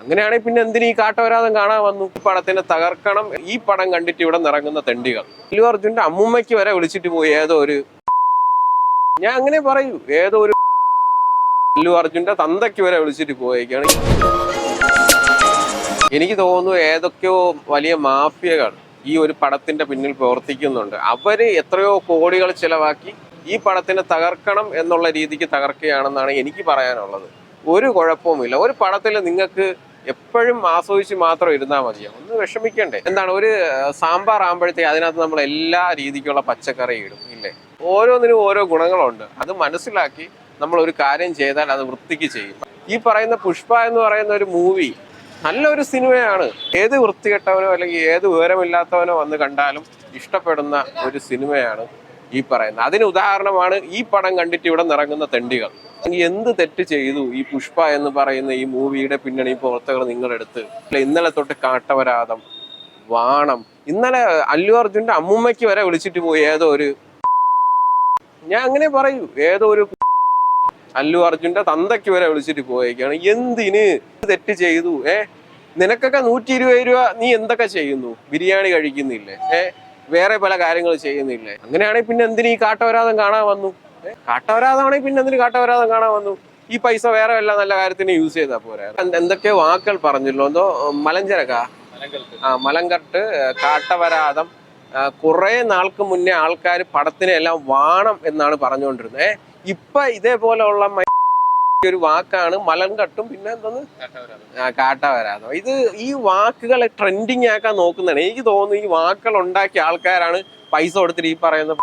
അങ്ങനെയാണെങ്കിൽ പിന്നെ എന്തിനീ കാട്ടവരാതം കാണാൻ വന്നു? പടത്തിനെ തകർക്കണം, ഈ പടം കണ്ടിട്ട് ഇവിടെ നിറങ്ങുന്ന തെണ്ടികൾ. അല്ലു അർജുന്റെ അമ്മൂമ്മയ്ക്ക് വരെ വിളിച്ചിട്ട് പോയി ഏതോ ഒരു, ഞാൻ അങ്ങനെ പറയൂ, ഏതോ ഒരു അല്ലു അർജുന്റെ തന്തയ്ക്ക് വരെ വിളിച്ചിട്ട് പോയേക്കാണ്. എനിക്ക് തോന്നുന്നു ഏതൊക്കെയോ വലിയ മാഫിയകൾ ഈ ഒരു പടത്തിന്റെ പിന്നിൽ പ്രവർത്തിക്കുന്നുണ്ട്. അവര് എത്രയോ കോടികൾ ചിലവാക്കി ഈ പടത്തിനെ തകർക്കണം എന്നുള്ള രീതിക്ക് തകർക്കുകയാണെന്നാണ് എനിക്ക് പറയാനുള്ളത്. ഒരു കുഴപ്പവുമില്ല. ഒരു പടത്തിൽ നിങ്ങൾക്ക് എപ്പോഴും ആസ്വദിച്ച് മാത്രം ഇരുന്നാൽ മതിയോ? ഒന്ന് വിഷമിക്കണ്ടേ? എന്താണ്, ഒരു സാമ്പാർ ആകുമ്പോഴത്തേക്ക് അതിനകത്ത് നമ്മൾ എല്ലാ രീതിക്കുള്ള പച്ചക്കറി ഇടും ഇല്ലേ? ഓരോന്നിനും ഓരോ ഗുണങ്ങളുണ്ട്. അത് മനസ്സിലാക്കി നമ്മൾ ഒരു കാര്യം ചെയ്താൽ അത് വൃത്തിക്ക് ചെയ്യും. ഈ പറയുന്ന പുഷ്പ എന്ന് പറയുന്ന ഒരു മൂവി നല്ലൊരു സിനിമയാണ്. ഏത് വൃത്തികെട്ടവനോ അല്ലെങ്കിൽ ഏത് വിവരമില്ലാത്തവനോ വന്ന് കണ്ടാലും ഇഷ്ടപ്പെടുന്ന ഒരു സിനിമയാണ് ഈ പറയുന്നത്. അതിന് ഉദാഹരണമാണ് ഈ പടം കണ്ടിട്ട് ഇവിടെ നിറങ്ങുന്ന തെണ്ടികൾ. എന്ത് തെറ്റ് ചെയ്തു ഈ പുഷ്പ എന്ന് പറയുന്ന ഈ മൂവിയുടെ പിന്നണി പ്രവർത്തകർ നിങ്ങളെടുത്ത്? ഇന്നലെ തൊട്ട് കാട്ടവരാതം, വാണം, ഇന്നലെ അല്ലു അർജുന്റെ അമ്മൂമ്മയ്ക്ക് വരെ വിളിച്ചിട്ട് പോയി ഏതോ ഒരു, ഞാൻ അങ്ങനെ പറയൂ, ഏതോ ഒരു അല്ലു അർജുന്റെ തന്തയ്ക്ക് വരെ വിളിച്ചിട്ട് പോയേക്കാണ്. എന്തിന് തെറ്റ് ചെയ്തു? നിനക്കൊക്കെ 120 രൂപ നീ എന്തൊക്കെ ചെയ്യുന്നു? ബിരിയാണി കഴിക്കുന്നില്ലേ? വേറെ പല കാര്യങ്ങൾ ചെയ്യുന്നില്ലേ? അങ്ങനെയാണെങ്കിൽ പിന്നെ എന്തിന് ഈ കാട്ടവരാതം കാണാൻ വന്നു? കാട്ടവരാതമാണെങ്കിൽ പിന്നെ എന്തിന് കാട്ടവരാതം കാണാൻ വന്നു? ഈ പൈസ വേറെ വല്ല നല്ല കാര്യത്തിന് യൂസ് ചെയ്താൽ പോരാ. എന്തൊക്കെയോ വാക്കുകൾ പറഞ്ഞല്ലോ, എന്തോ മലഞ്ചരക്ക, മലങ്കട്ട്, കാട്ടവരാതം. കുറെ നാൾക്ക് മുന്നേ ആൾക്കാർ പടത്തിനെ എല്ലാം വാണം എന്നാണ് പറഞ്ഞുകൊണ്ടിരുന്നത്. ഇപ്പൊ ഇതേപോലെയുള്ള ഒരു വാക്കാണ് മലങ്കട്ടും, പിന്നെ എന്തോന്ന് കാട്ടവരാതം. ഇത് ഈ വാക്കുകളെ ട്രെൻഡിങ് ആക്കാൻ നോക്കുന്നതാണ്. എനിക്ക് തോന്നുന്നു ഈ വാക്കുകൾ ഉണ്ടാക്കിയ ആൾക്കാരാണ് പൈസ കൊടുത്തിട്ട് ഈ പറയുന്ന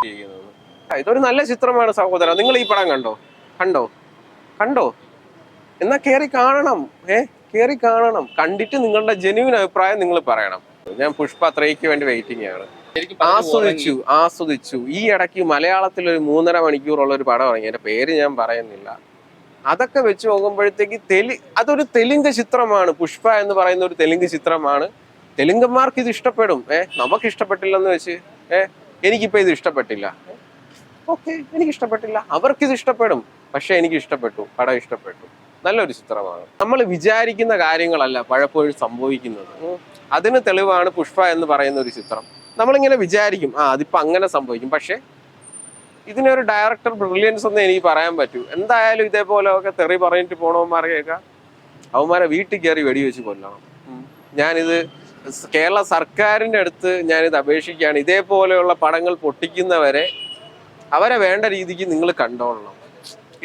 ചെയ്യുന്നത്. ഇതൊരു നല്ല ചിത്രമാണ് സഹോദര. നിങ്ങൾ ഈ പടം കണ്ടോ? എന്നാ കേറി കാണണം. കേറി കാണണം. കണ്ടിട്ട് നിങ്ങളുടെ ജെന്യുവിൻ അഭിപ്രായം നിങ്ങൾ പറയണം. ഞാൻ പുഷ്പ 3ക്ക് വേണ്ടി വെയിറ്റിംഗ് ആണ്. ആസ്വദിച്ചു. ഈ ഇടയ്ക്ക് മലയാളത്തിൽ ഒരു 3.5 മണിക്കൂറുള്ള ഒരു പടം ഇറങ്ങി, എന്റെ പേര് ഞാൻ പറയുന്നില്ല. അതൊക്കെ വെച്ച് നോക്കുമ്പോഴത്തേക്ക് അതൊരു തെലുങ്ക് ചിത്രമാണ്. പുഷ്പ എന്ന് പറയുന്ന ഒരു തെലുങ്ക് ചിത്രമാണ്. തെലുങ്കന്മാർക്ക് ഇത് ഇഷ്ടപ്പെടും. നമുക്ക് ഇഷ്ടപ്പെട്ടില്ലെന്ന് വെച്ച് എനിക്കിപ്പോ ഇത് ഇഷ്ടപ്പെട്ടില്ല. ഓക്കെ, എനിക്ക് ഇഷ്ടപ്പെട്ടില്ല, അവർക്കിത് ഇഷ്ടപ്പെടും. പക്ഷെ എനിക്ക് ഇഷ്ടപ്പെട്ടു, പടം ഇഷ്ടപ്പെട്ടു. നല്ലൊരു ചിത്രമാണ്. നമ്മൾ വിചാരിക്കുന്ന കാര്യങ്ങളല്ല പലപ്പോഴും സംഭവിക്കുന്നത്. അതിന് തെളിവാണ് പുഷ്പ എന്ന് പറയുന്ന ഒരു ചിത്രം. നമ്മളിങ്ങനെ വിചാരിക്കും അതിപ്പോ അങ്ങനെ സംഭവിക്കും, പക്ഷെ ഇതിനൊരു ഡയറക്ടർ ബ്രില്യൻസ് എന്ന് എനിക്ക് പറയാൻ പറ്റൂ. എന്തായാലും ഇതേപോലെയൊക്കെ തെറി പറഞ്ഞിട്ട് പോണവന്മാരെയൊക്കെ അവന്മാരെ വീട്ടിൽ കയറി വെടിവെച്ച് കൊല്ലണം. ഞാനിത് കേരള സർക്കാരിൻ്റെ അടുത്ത് ഞാനിത് അപേക്ഷിക്കുകയാണ്. ഇതേപോലെയുള്ള പടങ്ങൾ പൊട്ടിക്കുന്നവരെ അവരെ വേണ്ട രീതിക്ക് നിങ്ങൾ കണ്ടോളണം.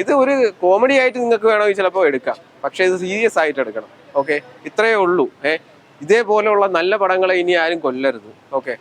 ഇത് ഒരു കോമഡി ആയിട്ട് നിങ്ങൾക്ക് വേണമെങ്കിൽ ചിലപ്പോൾ എടുക്കാം, പക്ഷെ ഇത് സീരിയസ് ആയിട്ട് എടുക്കണം. ഓക്കെ, ഇത്രയേ ഉള്ളൂ. ഇതേപോലെയുള്ള നല്ല പടങ്ങളെ ഇനി ആരും കൊല്ലരുത്. ഓക്കെ.